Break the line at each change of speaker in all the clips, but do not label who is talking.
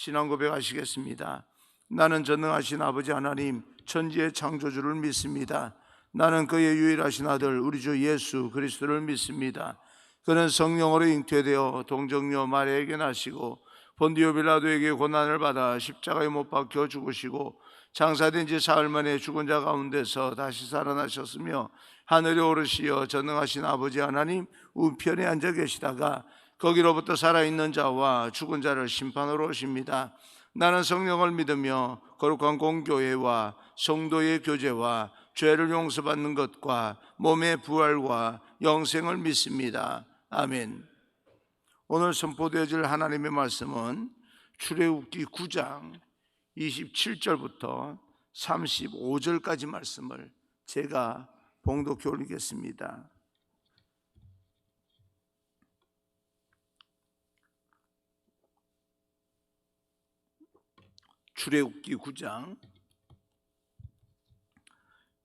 신앙 고백하시겠습니다. 나는 전능하신 아버지 하나님 천지의 창조주를 믿습니다. 나는 그의 유일하신 아들 우리 주 예수 그리스도를 믿습니다. 그는 성령으로 잉태되어 동정녀 마리아에게 나시고 본디오 빌라도에게 고난을 받아 십자가에 못 박혀 죽으시고 장사된 지 사흘 만에 죽은 자 가운데서 다시 살아나셨으며 하늘에 오르시어 전능하신 아버지 하나님 우편에 앉아 계시다가 거기로부터 살아있는 자와 죽은 자를 심판하러 오십니다. 나는 성령을 믿으며 거룩한 공교회와 성도의 교제와 죄를 용서받는 것과 몸의 부활과 영생을 믿습니다. 아멘. 오늘 선포되어질 하나님의 말씀은 출애굽기 9장 27절부터 35절까지 말씀을 제가 봉독해 올리겠습니다. 출애굽기 9장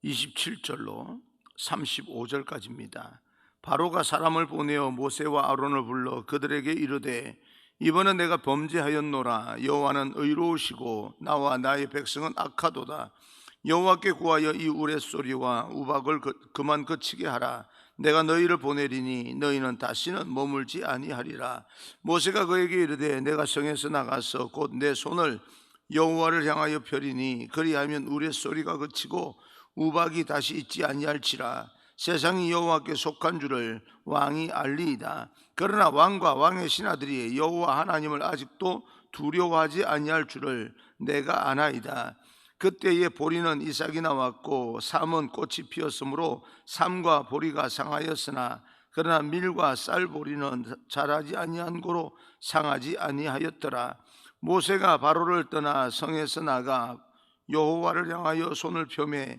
27절로 35절까지입니다. 바로가 사람을 보내어 모세와 아론을 불러 그들에게 이르되 이번은 내가 범죄하였노라. 여호와는 의로우시고 나와 나의 백성은 악하도다. 여호와께 구하여 이 우레소리와 우박을 그만 그치게 하라. 내가 너희를 보내리니 너희는 다시는 머물지 아니하리라. 모세가 그에게 이르되 내가 성에서 나가서 곧 내 손을 여호와를 향하여 펴리니 그리하면 우레소리가 그치고 우박이 다시 있지 아니할지라. 세상이 여호와께 속한 줄을 왕이 알리이다. 그러나 왕과 왕의 신하들이 여호와 하나님을 아직도 두려워하지 아니할 줄을 내가 아나이다. 그때에 보리는 이삭이 나왔고 삼은 꽃이 피었으므로 삼과 보리가 상하였으나 그러나 밀과 쌀보리는 자라지 아니한 고로 상하지 아니하였더라. 모세가 바로를 떠나 성에서 나가 여호와를 향하여 손을 펴매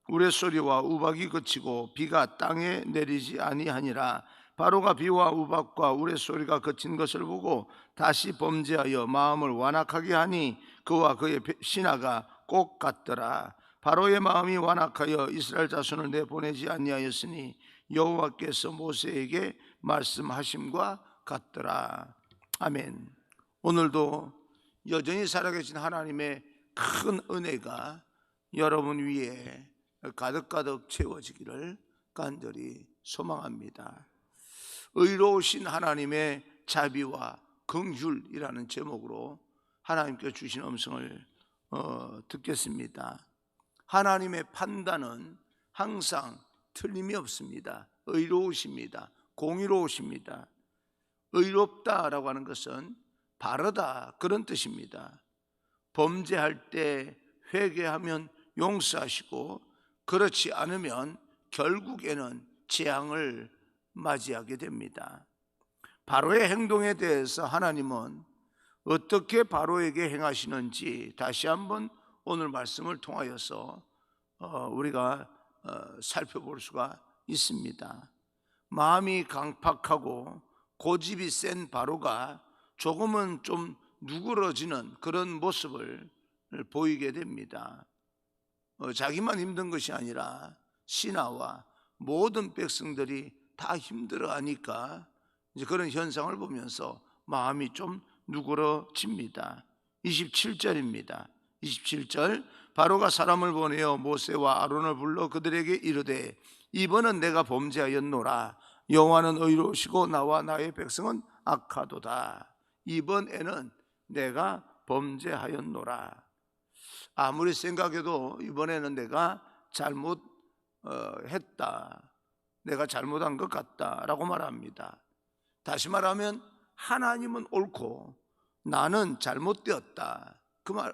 우레소리와 우박이 그치고 비가 땅에 내리지 아니하니라. 바로가 비와 우박과 우레소리가 그친 것을 보고 다시 범죄하여 마음을 완악하게 하니 그와 그의 신하가 꼭 같더라. 바로의 마음이 완악하여 이스라엘 자손을 내보내지 아니하였으니 여호와께서 모세에게 말씀하심과 같더라. 아멘. 오늘도 여전히 살아계신 하나님의 큰 은혜가 여러분 위에 가득가득 채워지기를 간절히 소망합니다. 의로우신 하나님의 자비와 긍휼이라는 제목으로 하나님께 주신 음성을 듣겠습니다. 하나님의 판단은 항상 틀림이 없습니다. 의로우십니다. 공의로우십니다. 의롭다라고 하는 것은 바르다 그런 뜻입니다. 범죄할 때 회개하면 용서하시고 그렇지 않으면 결국에는 재앙을 맞이하게 됩니다. 바로의 행동에 대해서 하나님은 어떻게 바로에게 행하시는지 다시 한번 오늘 말씀을 통하여서 우리가 살펴볼 수가 있습니다. 마음이 강팍하고 고집이 센 바로가 조금은 좀 누그러지는 그런 모습을 보이게 됩니다. 자기만 힘든 것이 아니라 신하와 모든 백성들이 다 힘들어하니까 이제 그런 현상을 보면서 마음이 좀 누그러집니다. 27절입니다. 27절 바로가 사람을 보내어 모세와 아론을 불러 그들에게 이르되 이번은 내가 범죄하였노라. 여호와는 의로우시고 나와 나의 백성은 악하도다. 이번에는 내가 범죄하였노라. 아무리 생각해도 이번에는 내가 잘못했다. 내가 잘못한 것 같다라고 말합니다. 다시 말하면 하나님은 옳고 나는 잘못되었다.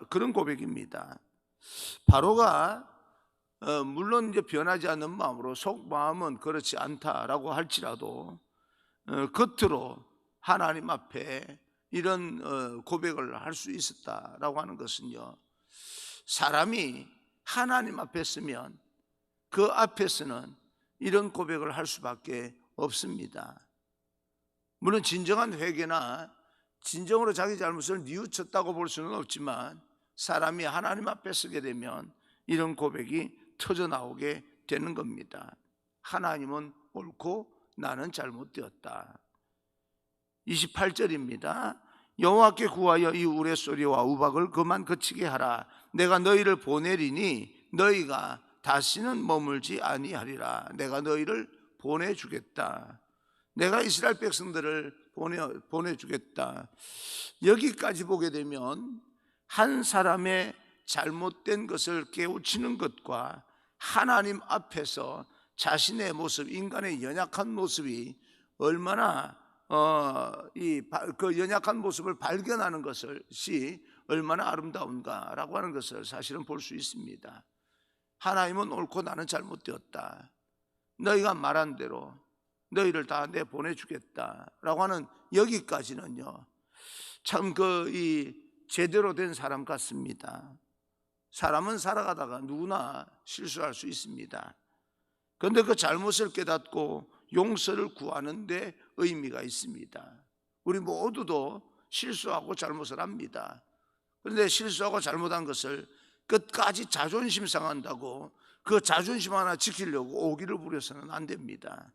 그런 고백입니다. 바로가 물론 이제 변하지 않는 마음으로 속마음은 그렇지 않다라고 할지라도 겉으로 하나님 앞에 이런 고백을 할 수 있었다라고 하는 것은요, 사람이 하나님 앞에 서면 그 앞에서는 이런 고백을 할 수밖에 없습니다. 물론 진정한 회개나 진정으로 자기 잘못을 뉘우쳤다고 볼 수는 없지만 사람이 하나님 앞에 서게 되면 이런 고백이 터져 나오게 되는 겁니다. 하나님은 옳고 나는 잘못되었다. 28절입니다. 여호와께 구하여 이 우레소리와 우박을 그만 그치게 하라. 내가 너희를 보내리니 너희가 다시는 머물지 아니하리라. 내가 너희를 보내주겠다. 내가 이스라엘 백성들을 보내주겠다. 여기까지 보게 되면 한 사람의 잘못된 것을 깨우치는 것과 하나님 앞에서 자신의 모습, 인간의 연약한 모습이 얼마나 그 연약한 모습을 발견하는 것이 얼마나 아름다운가라고 하는 것을 사실은 볼 수 있습니다. 하나님은 옳고 나는 잘못되었다. 너희가 말한 대로 너희를 다 내 보내주겠다라고 하는 여기까지는요, 참 제대로 된 사람 같습니다. 사람은 살아가다가 누구나 실수할 수 있습니다. 그런데 그 잘못을 깨닫고 용서를 구하는 데 의미가 있습니다. 우리 모두도 실수하고 잘못을 합니다. 그런데 실수하고 잘못한 것을 끝까지 자존심 상한다고 그 자존심 하나 지키려고 오기를 부려서는 안 됩니다.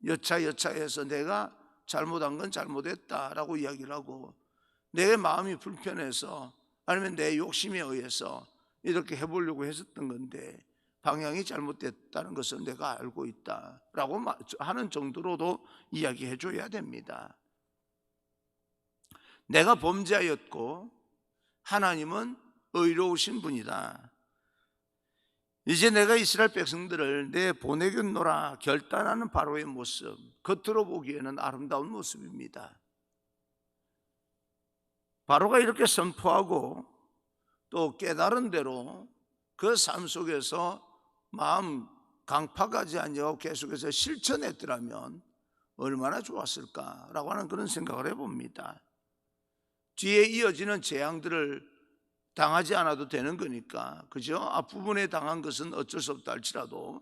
여차여차해서 내가 잘못한 건 잘못했다라고 이야기를 하고, 내 마음이 불편해서 아니면 내 욕심에 의해서 이렇게 해보려고 했었던 건데 방향이 잘못됐다는 것을 내가 알고 있다라고 하는 정도로도 이야기해 줘야 됩니다. 내가 범죄하였고 하나님은 의로우신 분이다. 이제 내가 이스라엘 백성들을 내 보내겠노라 결단하는 바로의 모습, 겉으로 보기에는 아름다운 모습입니다. 바로가 이렇게 선포하고 또 깨달은 대로 그 삶 속에서 마음 강팍하지 아니하고 계속해서 실천했더라면 얼마나 좋았을까라고 하는 그런 생각을 해봅니다. 뒤에 이어지는 재앙들을 당하지 않아도 되는 거니까, 그죠? 앞부분에 당한 것은 어쩔 수 없다 할지라도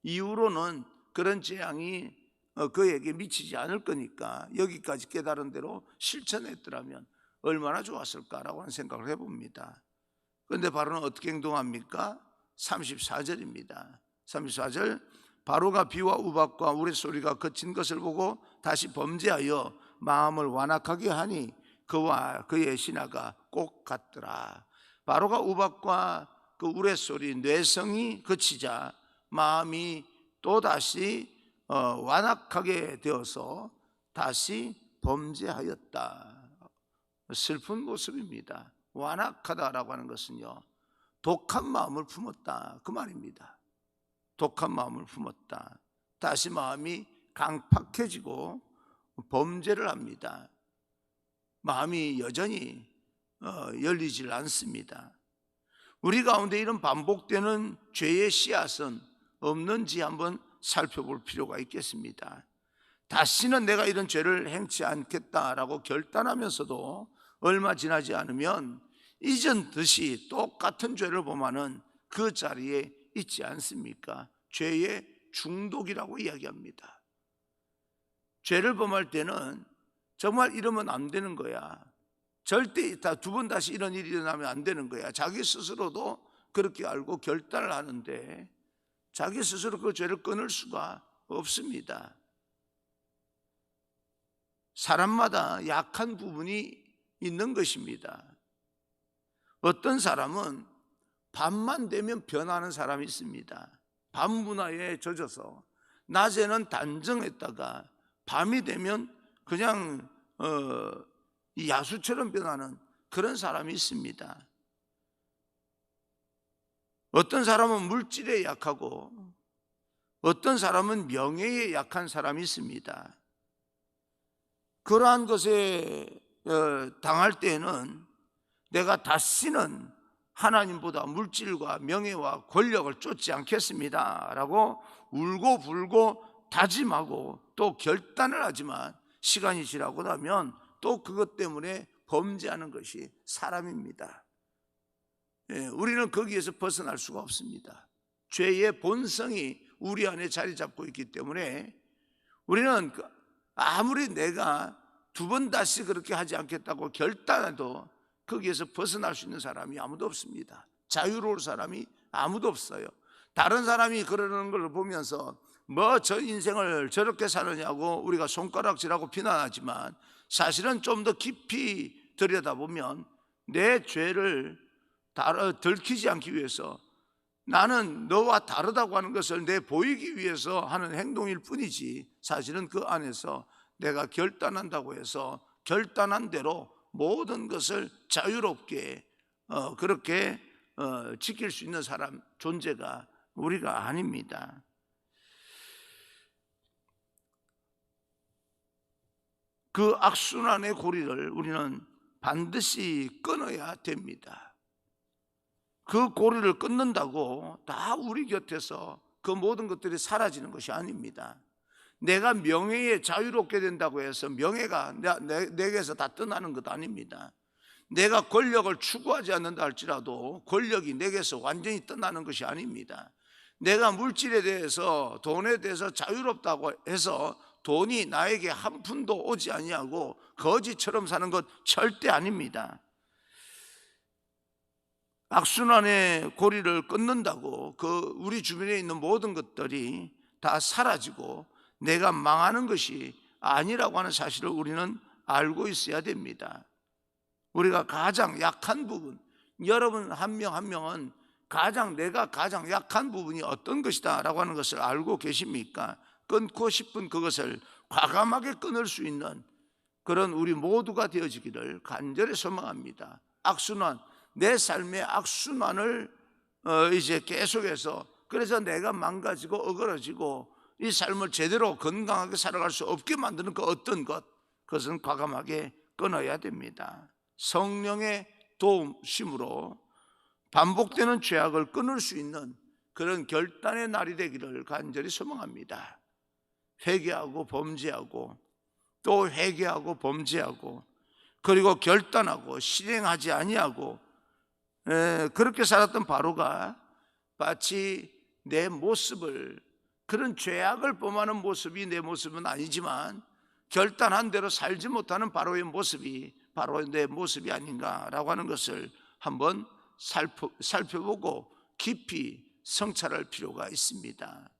이후로는 그런 재앙이 그에게 미치지 않을 거니까 여기까지 깨달은 대로 실천했더라면 얼마나 좋았을까라고 하는 생각을 해봅니다. 그런데 바로는 어떻게 행동합니까? 34절입니다. 34절, 바로가 비와 우박과 우레소리가 그친 것을 보고 다시 범죄하여 마음을 완악하게 하니 그와 그의 신하가 꼭 같더라. 바로가 우박과 그 우레소리, 뇌성이 그치자 마음이 또다시 완악하게 되어서 다시 범죄하였다. 슬픈 모습입니다. 완악하다라고 하는 것은요, 독한 마음을 품었다 그 말입니다. 독한 마음을 품었다. 다시 마음이 강팍해지고 범죄를 합니다. 마음이 여전히 열리질 않습니다. 우리 가운데 이런 반복되는 죄의 씨앗은 없는지 한번 살펴볼 필요가 있겠습니다. 다시는 내가 이런 죄를 행치 않겠다라고 결단하면서도 얼마 지나지 않으면 이전 듯이 똑같은 죄를 범하는 그 자리에 있지 않습니까? 죄의 중독이라고 이야기합니다. 죄를 범할 때는 정말 이러면 안 되는 거야, 절대 두 번 다시 이런 일이 일어나면 안 되는 거야, 자기 스스로도 그렇게 알고 결단을 하는데 자기 스스로 그 죄를 끊을 수가 없습니다. 사람마다 약한 부분이 있는 것입니다. 어떤 사람은 밤만 되면 변하는 사람이 있습니다. 밤 문화에 젖어서 낮에는 단정했다가 밤이 되면 그냥 야수처럼 변하는 그런 사람이 있습니다. 어떤 사람은 물질에 약하고 어떤 사람은 명예에 약한 사람이 있습니다. 그러한 것에 당할 때에는 내가 다시는 하나님보다 물질과 명예와 권력을 쫓지 않겠습니다 라고 울고 불고 다짐하고 또 결단을 하지만 시간이 지나고 나면 또 그것 때문에 범죄하는 것이 사람입니다. 우리는 거기에서 벗어날 수가 없습니다. 죄의 본성이 우리 안에 자리 잡고 있기 때문에 우리는 아무리 내가 두 번 다시 그렇게 하지 않겠다고 결단해도 거기에서 벗어날 수 있는 사람이 아무도 없습니다. 자유로울 사람이 아무도 없어요. 다른 사람이 그러는 걸 보면서 뭐 저 인생을 저렇게 사느냐고 우리가 손가락질하고 비난하지만 사실은 좀 더 깊이 들여다보면 내 죄를 들키지 않기 위해서, 나는 너와 다르다고 하는 것을 내 보이기 위해서 하는 행동일 뿐이지, 사실은 그 안에서 내가 결단한다고 해서 결단한 대로 모든 것을 자유롭게 그렇게 지킬 수 있는 사람, 존재가 우리가 아닙니다. 그 악순환의 고리를 우리는 반드시 끊어야 됩니다. 그 고리를 끊는다고 다 우리 곁에서 그 모든 것들이 사라지는 것이 아닙니다. 내가 명예에 자유롭게 된다고 해서 명예가 내게서 다 떠나는 것도 아닙니다. 내가 권력을 추구하지 않는다 할지라도 권력이 내게서 완전히 떠나는 것이 아닙니다. 내가 물질에 대해서, 돈에 대해서 자유롭다고 해서 돈이 나에게 한 푼도 오지 아니하고 거지처럼 사는 것 절대 아닙니다. 악순환의 고리를 끊는다고 그 우리 주변에 있는 모든 것들이 다 사라지고 내가 망하는 것이 아니라고 하는 사실을 우리는 알고 있어야 됩니다. 우리가 가장 약한 부분, 여러분 한 명 한 명은 내가 가장 약한 부분이 어떤 것이다 라고 하는 것을 알고 계십니까? 끊고 싶은 그것을 과감하게 끊을 수 있는 그런 우리 모두가 되어지기를 간절히 소망합니다. 악순환, 내 삶의 악순환을 이제 계속해서, 그래서 내가 망가지고 어그러지고 이 삶을 제대로 건강하게 살아갈 수 없게 만드는 그 어떤 그것은 과감하게 끊어야 됩니다. 성령의 도우심으로 반복되는 죄악을 끊을 수 있는 그런 결단의 날이 되기를 간절히 소망합니다. 회개하고 범죄하고 또 회개하고 범죄하고 그리고 결단하고 실행하지 아니하고 그렇게 살았던 바로가 마치 내 모습을, 그런 죄악을 범하는 모습이 내 모습은 아니지만 결단한 대로 살지 못하는 바로의 모습이 바로 내 모습이 아닌가라고 하는 것을 한번 살펴보고 깊이 성찰할 필요가 있습니다.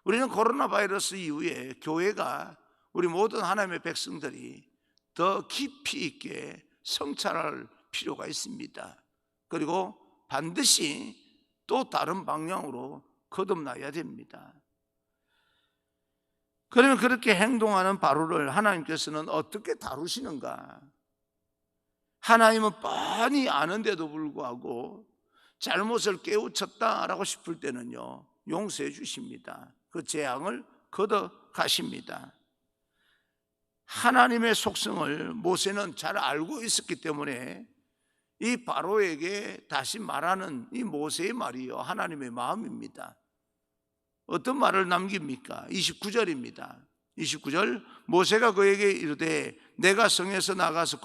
우리는 코로나 바이러스 이후에 교회가, 우리 모든 하나님의 백성들이 더 깊이 있게 성찰할 필요가 있습니다. 그리고 반드시 또 다른 방향으로 거듭나야 됩니다. 그러면 그렇게 행동하는 바로를 하나님께서는 어떻게 다루시는가? 하나님은 뻔히 아는데도 불구하고 잘못을 깨우쳤다라고 싶을 때는요, 용서해 주십니다. 그 재앙을 걷어 가십니다. 하나님의 속성을 모세는 잘 알고 있었기 때문에 이 바로에게 다시 말하는 이 모세의 말이요, 하나님의 마음입니다. 어떤 말을 남깁니까? 29절입니다. 29절, 모세가 그에게 이르되 내가 성에서 나가서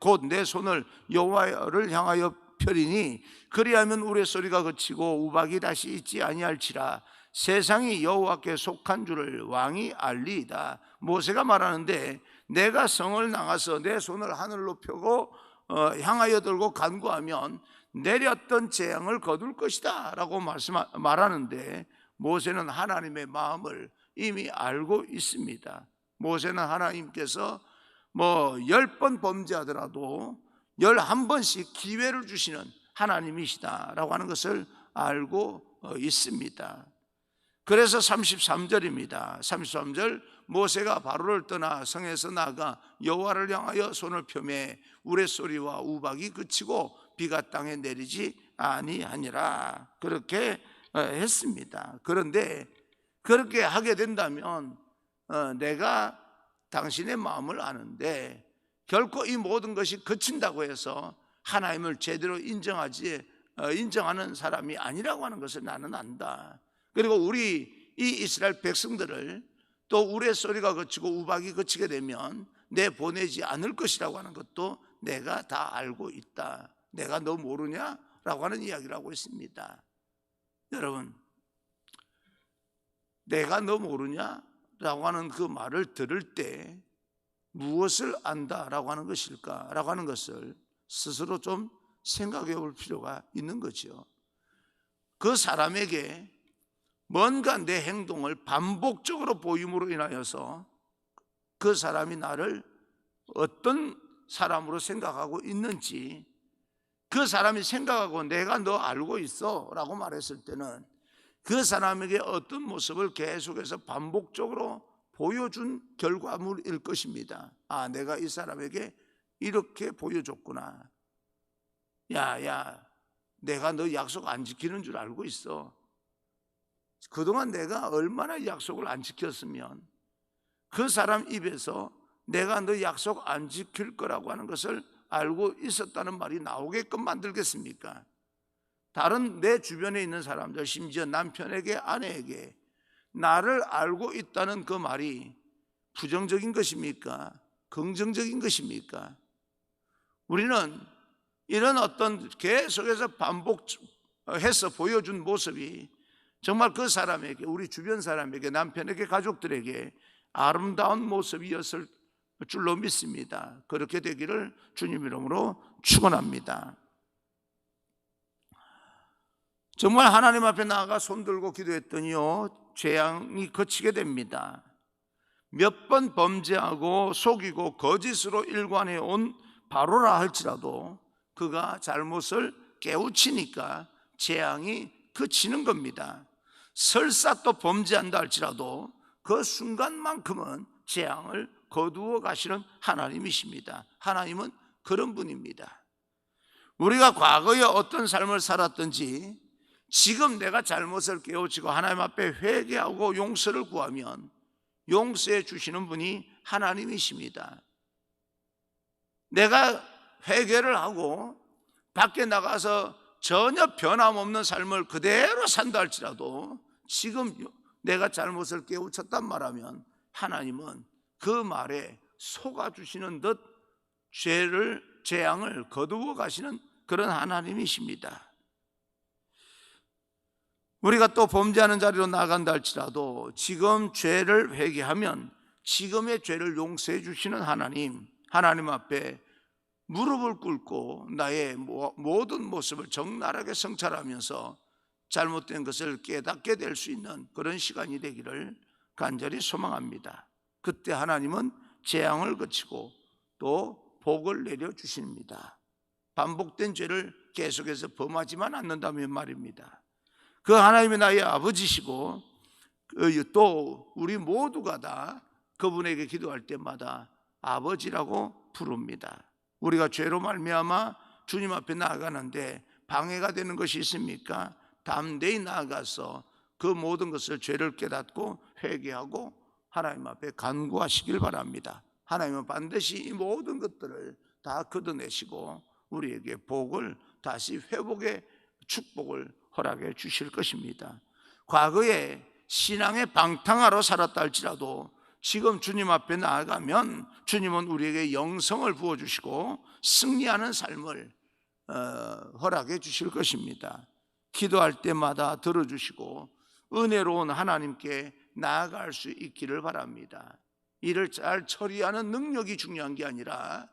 곧 내 손을 여호와를 향하여 펴리니 그리하면 우레소리가 그치고 우박이 다시 있지 아니할지라 세상이 여호와께 속한 줄을 왕이 알리이다. 모세가 말하는데 내가 성을 나가서 내 손을 하늘로 펴고 향하여 들고 간구하면 내렸던 재앙을 거둘 것이다 라고 말하는데, 모세는 하나님의 마음을 이미 알고 있습니다. 모세는 하나님께서 10번 범죄하더라도 11번씩 기회를 주시는 하나님이시다라고 하는 것을 알고 있습니다. 그래서 33절입니다. 33절, 모세가 바로를 떠나 성에서 나가 여호와를 향하여 손을 펴매 우레소리와 우박이 그치고 비가 땅에 내리지 아니하니라. 그렇게 했습니다. 그런데 그렇게 하게 된다면 내가 당신의 마음을 아는데 결코 이 모든 것이 그친다고 해서 하나님을 제대로 인정하는 사람이 아니라고 하는 것을 나는 안다. 그리고 우리 이 이스라엘 백성들을 또 우레소리가 그치고 우박이 그치게 되면 내보내지 않을 것이라고 하는 것도 내가 다 알고 있다. 내가 너 모르냐? 라고 하는 이야기를 하고 있습니다. 여러분, 내가 너 모르냐? 라고 하는 그 말을 들을 때 무엇을 안다라고 하는 것일까? 라고 하는 것을 스스로 좀 생각해 볼 필요가 있는 거죠. 그 사람에게 뭔가 내 행동을 반복적으로 보임으로 인하여서 그 사람이 나를 어떤 사람으로 생각하고 있는지, 그 사람이 생각하고 내가 너 알고 있어 라고 말했을 때는 그 사람에게 어떤 모습을 계속해서 반복적으로 보여준 결과물일 것입니다. 아, 내가 이 사람에게 이렇게 보여줬구나. 야, 내가 너 약속 안 지키는 줄 알고 있어. 그동안 내가 얼마나 약속을 안 지켰으면 그 사람 입에서 내가 너 약속 안 지킬 거라고 하는 것을 알고 있었다는 말이 나오게끔 만들겠습니까? 다른 내 주변에 있는 사람들, 심지어 남편에게, 아내에게 나를 알고 있다는 그 말이 부정적인 것입니까? 긍정적인 것입니까? 우리는 이런 어떤 계속해서 반복해서 보여준 모습이 정말 그 사람에게, 우리 주변 사람에게, 남편에게, 가족들에게 아름다운 모습이었을 줄로 믿습니다. 그렇게 되기를 주님 이름으로 축원합니다. 정말 하나님 앞에 나아가 손들고 기도했더니요, 재앙이 그치게 됩니다. 몇 번 범죄하고 속이고 거짓으로 일관해 온 바로라 할지라도 그가 잘못을 깨우치니까 재앙이 그치는 겁니다. 설사 또 범죄한다 할지라도 그 순간만큼은 재앙을 거두어 가시는 하나님이십니다. 하나님은 그런 분입니다. 우리가 과거에 어떤 삶을 살았든지 지금 내가 잘못을 깨우치고 하나님 앞에 회개하고 용서를 구하면 용서해 주시는 분이 하나님이십니다. 내가 회개를 하고 밖에 나가서 전혀 변함없는 삶을 그대로 산다 할지라도 지금 내가 잘못을 깨우쳤단 말하면 하나님은 그 말에 속아주시는 듯 재앙을 거두어 가시는 그런 하나님이십니다. 우리가 또 범죄하는 자리로 나간다 할지라도 지금 죄를 회개하면 지금의 죄를 용서해 주시는 하나님 앞에 무릎을 꿇고 나의 모든 모습을 적나라하게 성찰하면서 잘못된 것을 깨닫게 될 수 있는 그런 시간이 되기를 간절히 소망합니다. 그때 하나님은 재앙을 그치고 또 복을 내려주십니다. 반복된 죄를 계속해서 범하지만 않는다면 말입니다. 그 하나님이 나의 아버지시고 또 우리 모두가 다 그분에게 기도할 때마다 아버지라고 부릅니다. 우리가 죄로 말미암아 주님 앞에 나아가는데 방해가 되는 것이 있습니까? 담대히 나아가서 그 모든 것을 죄를 깨닫고 회개하고 하나님 앞에 간구하시길 바랍니다. 하나님은 반드시 이 모든 것들을 다 걷어내시고 우리에게 복을 다시 회복의 축복을 허락해 주실 것입니다. 과거에 신앙의 방탕하로 살았다 할지라도 지금 주님 앞에 나아가면 주님은 우리에게 영성을 부어주시고 승리하는 삶을 허락해 주실 것입니다. 기도할 때마다 들어주시고 은혜로운 하나님께 나아갈 수 있기를 바랍니다. 일을 잘 처리하는 능력이 중요한 게 아니라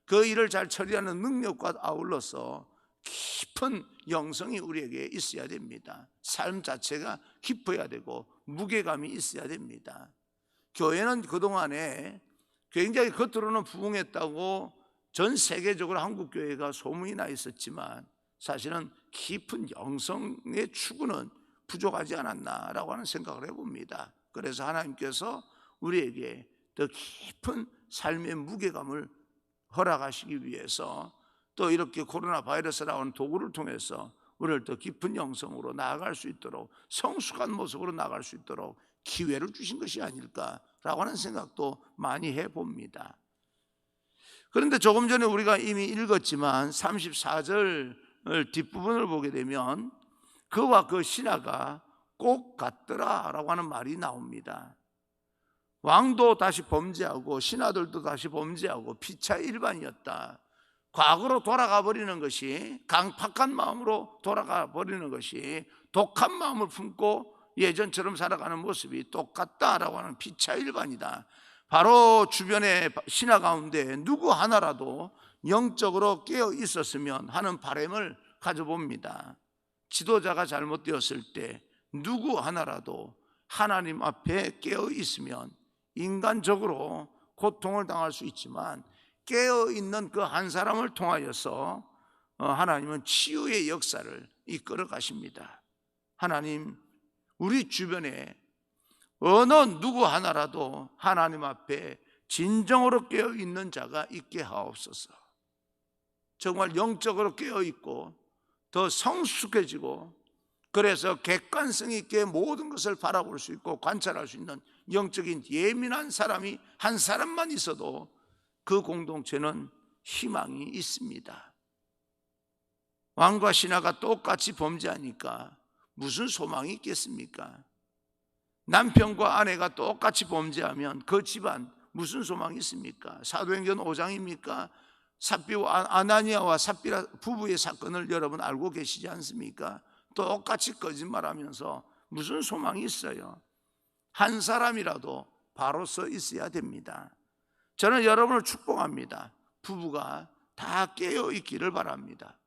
그 일을 잘 처리하는 능력과 아울러서 깊은 영성이 우리에게 있어야 됩니다. 삶 자체가 깊어야 되고 무게감이 있어야 됩니다. 교회는 그동안에 굉장히 겉으로는 부흥했다고 전 세계적으로 한국교회가 소문이 나 있었지만 사실은 깊은 영성의 추구는 부족하지 않았나라고 하는 생각을 해봅니다. 그래서 하나님께서 우리에게 더 깊은 삶의 무게감을 허락하시기 위해서 또 이렇게 코로나 바이러스라는 도구를 통해서 우리를 더 깊은 영성으로 나아갈 수 있도록 성숙한 모습으로 나아갈 수 있도록 기회를 주신 것이 아닐까라고 하는 생각도 많이 해봅니다. 그런데 조금 전에 우리가 이미 읽었지만 34절 뒷부분을 보게 되면 그와 그 신하가 꼭 같더라라고 하는 말이 나옵니다. 왕도 다시 범죄하고 신하들도 다시 범죄하고 피차 일반이었다. 과거로 돌아가 버리는 것이, 강팍한 마음으로 돌아가 버리는 것이, 독한 마음을 품고 예전처럼 살아가는 모습이 똑같다라고 하는 피차일반이다. 바로 주변의 신하 가운데 누구 하나라도 영적으로 깨어 있었으면 하는 바람을 가져봅니다. 지도자가 잘못되었을 때 누구 하나라도 하나님 앞에 깨어 있으면 인간적으로 고통을 당할 수 있지만 깨어 있는 그 한 사람을 통하여서 하나님은 치유의 역사를 이끌어 가십니다. 하나님, 우리 주변에 어느 누구 하나라도 하나님 앞에 진정으로 깨어 있는 자가 있게 하옵소서. 정말 영적으로 깨어 있고 더 성숙해지고, 그래서 객관성 있게 모든 것을 바라볼 수 있고 관찰할 수 있는 영적인 예민한 사람이 한 사람만 있어도 그 공동체는 희망이 있습니다. 왕과 신하가 똑같이 범죄하니까 무슨 소망이 있겠습니까? 남편과 아내가 똑같이 범죄하면 그 집안 무슨 소망이 있습니까? 사도행전 5장입니까? 삽비와 아나니아와 삽비라 부부의 사건을 여러분 알고 계시지 않습니까? 똑같이 거짓말하면서 무슨 소망이 있어요? 한 사람이라도 바로 서 있어야 됩니다. 저는 여러분을 축복합니다. 부부가 다 깨어 있기를 바랍니다.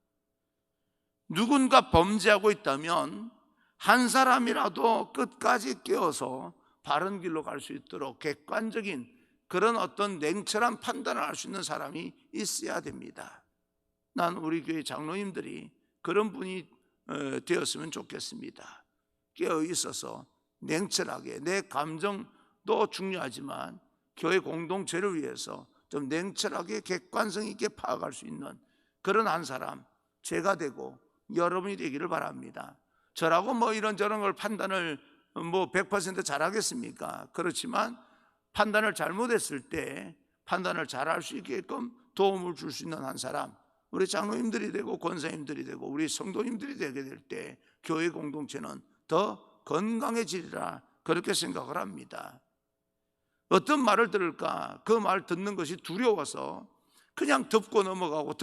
누군가 범죄하고 있다면 한 사람이라도 끝까지 깨어서 바른 길로 갈 수 있도록 객관적인 그런 어떤 냉철한 판단을 할 수 있는 사람이 있어야 됩니다. 난 우리 교회 장로님들이 그런 분이 되었으면 좋겠습니다. 깨어 있어서 냉철하게, 내 감정도 중요하지만 교회 공동체를 위해서 좀 냉철하게 객관성 있게 파악할 수 있는 그런 한 사람, 제가 되고 여러분이 되기를 바랍니다. 저라고 뭐 이런저런 걸 판단을 100% 잘하겠습니까? 그렇지만 판단을 잘못했을 때 판단을 잘할 수 있게끔 도움을 줄 수 있는 한 사람, 우리 장로님들이 되고 권사님들이 되고 우리 성도님들이 되게 될 때 교회 공동체는 더 건강해지리라, 그렇게 생각을 합니다. 어떤 말을 들을까? 그 말 듣는 것이 두려워서 그냥 덮고 넘어가고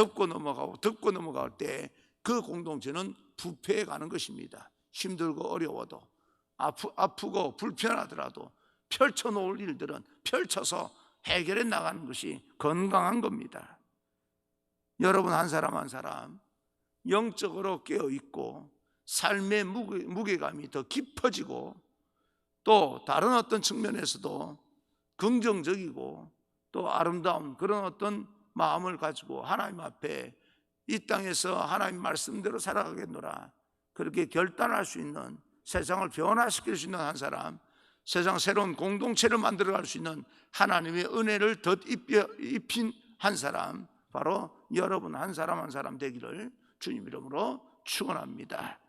넘어갈 때 그 공동체는 부패해 가는 것입니다. 힘들고 어려워도, 아프고 불편하더라도 펼쳐놓을 일들은 펼쳐서 해결해 나가는 것이 건강한 겁니다. 여러분 한 사람 한 사람 영적으로 깨어있고 삶의 무게감이 더 깊어지고, 또 다른 어떤 측면에서도 긍정적이고 또 아름다운 그런 어떤 마음을 가지고 하나님 앞에 이 땅에서 하나님 말씀대로 살아가겠노라, 그렇게 결단할 수 있는, 세상을 변화시킬 수 있는 한 사람, 세상 새로운 공동체를 만들어갈 수 있는 하나님의 은혜를 덧입힌 한 사람, 바로 여러분 한 사람 한 사람 되기를 주님 이름으로 축원합니다.